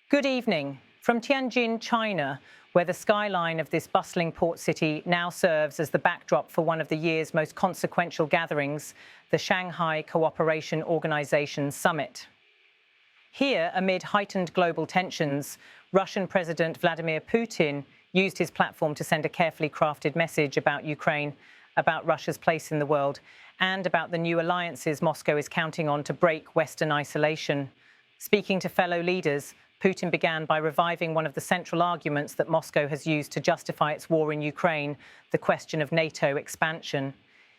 Good evening. From Tianjin, China, where the skyline of this bustling port city now serves as the backdrop for one of the year's most consequential gatherings, the Shanghai Cooperation Organization Summit. Here, amid heightened global tensions, Russian President Vladimir Putin used his platform to send a carefully crafted message about Ukraine, about Russia's place in the world, and about the new alliances Moscow is counting on to break Western isolation. Speaking to fellow leaders, Putin began by reviving one of the central arguments that Moscow has used to justify its war in Ukraine, the question of NATO expansion.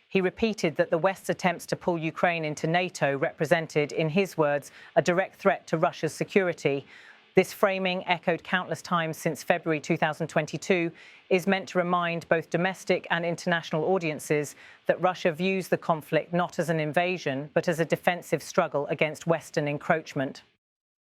He repeated that the West's attempts to pull Ukraine into NATO represented, in his words, a direct threat to Russia's security. This framing, echoed countless times since February 2022, is meant to remind both domestic and international audiences that Russia views the conflict not as an invasion, but as a defensive struggle against Western encroachment.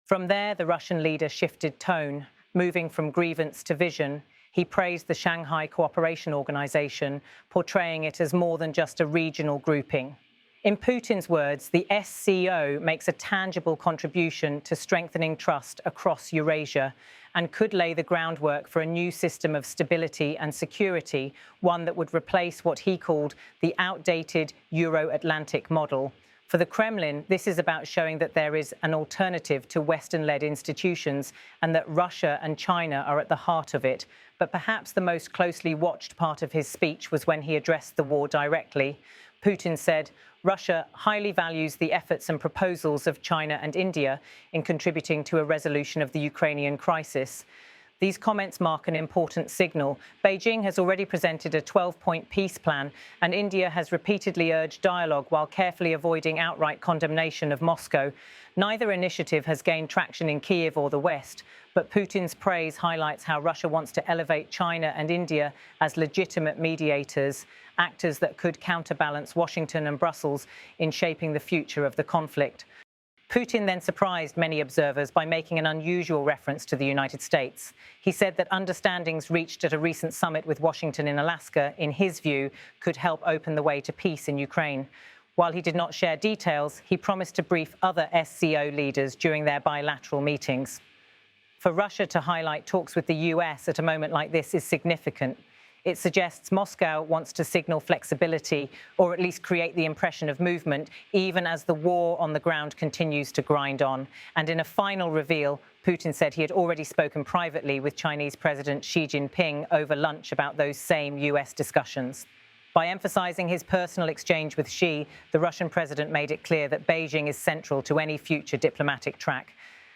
From there, the Russian leader shifted tone, moving from grievance to vision. He praised the Shanghai Cooperation Organization, portraying it as more than just a regional grouping. In Putin's words, the SCO makes a tangible contribution to strengthening trust across Eurasia and could lay the groundwork for a new system of stability and security, one that would replace what he called the outdated Euro-Atlantic model. For the Kremlin, this is about showing that there is an alternative to Western-led institutions and that Russia and China are at the heart of it. But perhaps the most closely watched part of his speech was when he addressed the war directly. Putin said, Russia highly values the efforts and proposals of China and India in contributing to a resolution of the Ukrainian crisis. These comments mark an important signal. Beijing has already presented a 12-point peace plan, and India has repeatedly urged dialogue while carefully avoiding outright condemnation of Moscow. Neither initiative has gained traction in Kyiv or the West, but Putin's praise highlights how Russia wants to elevate China and India as legitimate mediators, actors that could counterbalance Washington and Brussels in shaping the future of the conflict. Putin then surprised many observers by making an unusual reference to the United States. He said that understandings reached at a recent summit with Washington in Alaska, in his view, could help open the way to peace in Ukraine. While he did not share details, he promised to brief other SCO leaders during their bilateral meetings. For Russia to highlight talks with the U.S. at a moment like this is significant. It suggests Moscow wants to signal flexibility, or at least create the impression of movement, even as the war on the ground continues to grind on. And in a final reveal, Putin said he had already spoken privately with Chinese President Xi Jinping over lunch about those same U.S. discussions. By emphasizing his personal exchange with Xi, the Russian president made it clear that Beijing is central to any future diplomatic track,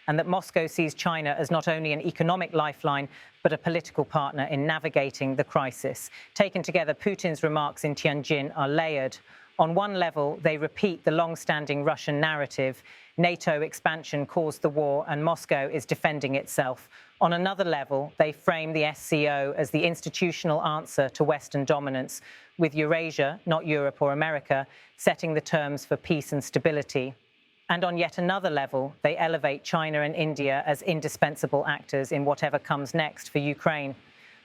and that Moscow sees China as not only an economic lifeline, but a political partner in navigating the crisis. Taken together, Putin's remarks in Tianjin are layered. On one level, they repeat the long-standing Russian narrative: NATO expansion caused the war and Moscow is defending itself. On another level, they frame the SCO as the institutional answer to Western dominance, with Eurasia, not Europe or America, setting the terms for peace and stability. And on yet another level, they elevate China and India as indispensable actors in whatever comes next for Ukraine.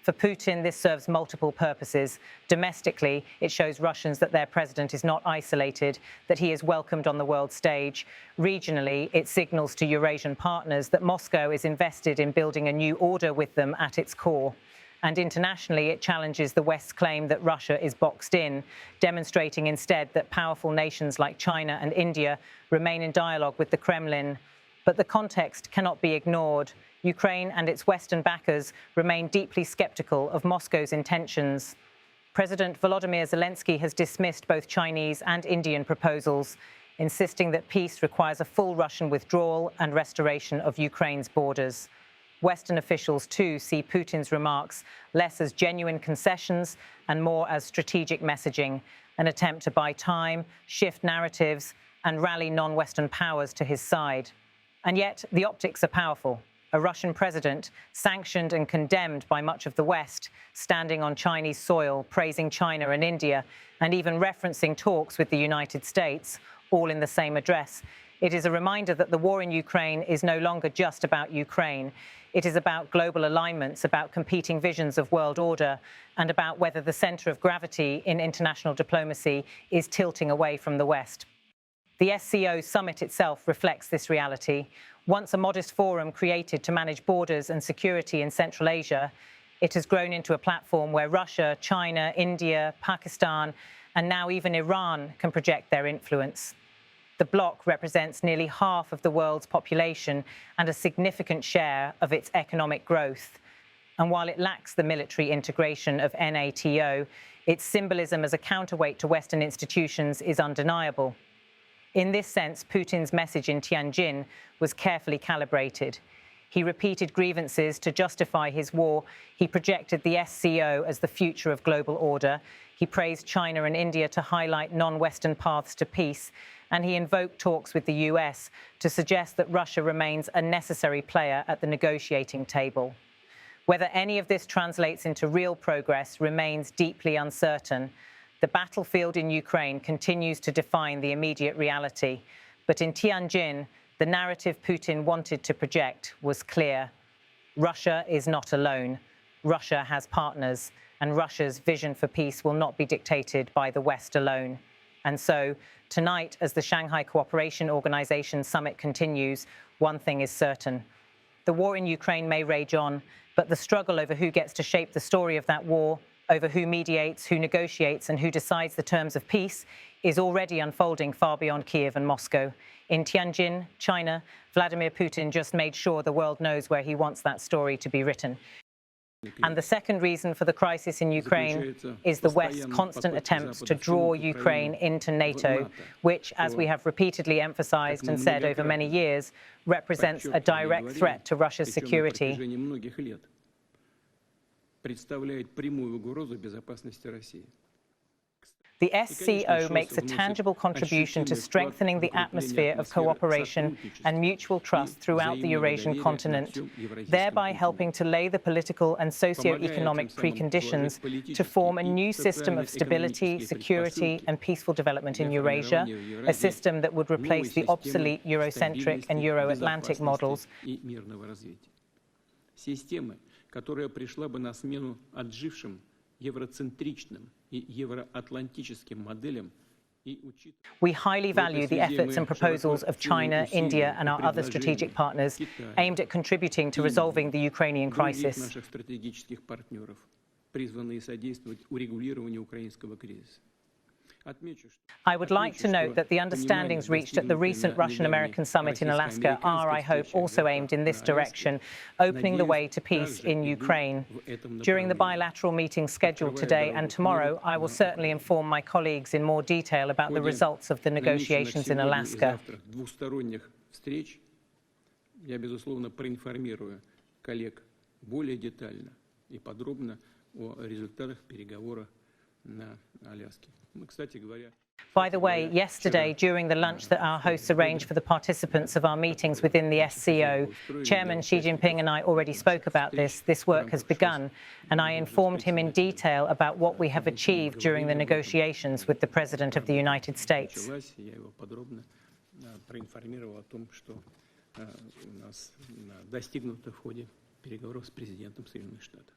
For Putin, this serves multiple purposes. Domestically, it shows Russians that their president is not isolated, that he is welcomed on the world stage. Regionally, it signals to Eurasian partners that Moscow is invested in building a new order with them at its core. And internationally, it challenges the West's claim that Russia is boxed in, demonstrating instead that powerful nations like China and India remain in dialogue with the Kremlin. But the context cannot be ignored. Ukraine and its Western backers remain deeply skeptical of Moscow's intentions. President Volodymyr Zelensky has dismissed both Chinese and Indian proposals, insisting that peace requires a full Russian withdrawal and restoration of Ukraine's borders. Western officials, too, see Putin's remarks less as genuine concessions and more as strategic messaging, an attempt to buy time, shift narratives, and rally non-Western powers to his side. And yet, the optics are powerful. A Russian president, sanctioned and condemned by much of the West, standing on Chinese soil, praising China and India, and even referencing talks with the United States, all in the same address. It is a reminder that the war in Ukraine is no longer just about Ukraine. It is about global alignments, about competing visions of world order, and about whether the center of gravity in international diplomacy is tilting away from the West. The SCO summit itself reflects this reality. Once a modest forum created to manage borders and security in Central Asia, it has grown into a platform where Russia, China, India, Pakistan, and now even Iran can project their influence. The bloc represents nearly half of the world's population and a significant share of its economic growth. And while it lacks the military integration of NATO, its symbolism as a counterweight to Western institutions is undeniable. In this sense, Putin's message in Tianjin was carefully calibrated. He repeated grievances to justify his war. He projected the SCO as the future of global order. He praised China and India to highlight non-Western paths to peace. And he invoked talks with the US to suggest that Russia remains a necessary player at the negotiating table. Whether any of this translates into real progress remains deeply uncertain. The battlefield in Ukraine continues to define the immediate reality. But in Tianjin, the narrative Putin wanted to project was clear. Russia is not alone. Russia has partners, and Russia's vision for peace will not be dictated by the West alone. And so, tonight, as the Shanghai Cooperation Organization summit continues, one thing is certain. The war in Ukraine may rage on, but the struggle over who gets to shape the story of that war, over who mediates, who negotiates, and who decides the terms of peace, is already unfolding far beyond Kiev and Moscow. In Tianjin, China, Vladimir Putin just made sure the world knows where he wants that story to be written. And the second reason for the crisis in Ukraine is the West's constant attempts to draw Ukraine into NATO, which, as we have repeatedly emphasized and said over many years, represents a direct threat to Russia's security. The SCO makes a tangible contribution to strengthening the atmosphere of cooperation and mutual trust throughout the Eurasian continent, thereby helping to lay the political and socio-economic preconditions to form a new system of stability, security, and peaceful development in Eurasia, a system that would replace the obsolete Eurocentric and Euro-Atlantic models. Которая пришла бы на смену отжившим евроцентричным и евроатлантическим моделям. We highly value the efforts and proposals of China, India, and our other strategic partners aimed at contributing to resolving the Ukrainian crisis. Наших стратегических партнеров, призванные содействовать урегулированию украинского кризиса. I would like to note that the understandings reached at the recent Russian-American summit in Alaska are, I hope, also aimed in this direction, opening the way to peace in Ukraine. During the bilateral meetings scheduled today and tomorrow, I will certainly inform my colleagues in more detail about the results of the negotiations in Alaska. Я, безусловно, проинформирую коллег более детально и подробно о результатах переговоров на Аляске. By the way, yesterday, during the lunch that our hosts arranged for the participants of our meetings within the SCO, Chairman Xi Jinping and I already spoke about this. This work has begun, and I informed him in detail about what we have achieved during the negotiations with the President of the United States. Достигнуто в ходе переговоров с президентом Соединенных Штатов.